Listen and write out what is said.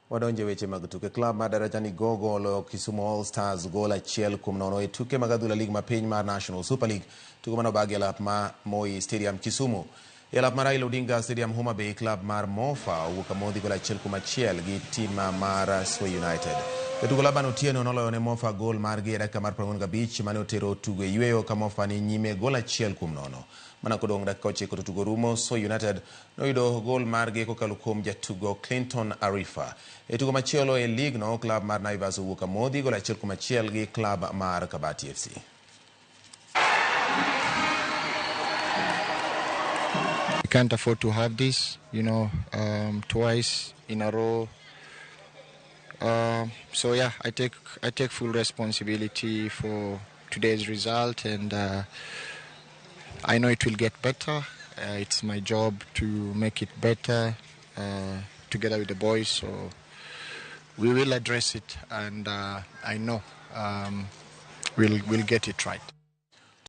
Wadonje weche mag tuke. Klab mar Darajani gogo oloyo Kisumu All Stars gol 1-0 e tuke mag adhula lig ma piny mar National Super League. Tugo mano bagi alap ma Moi Stadium Kisumu. E alap mar Raila Odinga Stadium Homa Bay, klab mar Mofa owuok amodhi gol 1-1 gi tim mar Sway United. Jatugo Laban Otieno noloyo ne Mofa gol margi e dakika mar 45 mane otero tugo e yweyo ka Mofa ni nyime gol 1-0. Mana kodong' dakika 9 to tugo rumo, Sway United noyudo gol margi kokalo kuom jatugo Clinton Arifa. E tugo machielo e lig no, klab mar Naivas owuok amodhi gol 1-1 gi klab mar Kabati FC. We can't afford to have this, twice in a row. So yeah, I take full responsibility for today's result, and I know it will get better. It's my job to make it better together with the boys. So we will address it, and I know we'll get it right.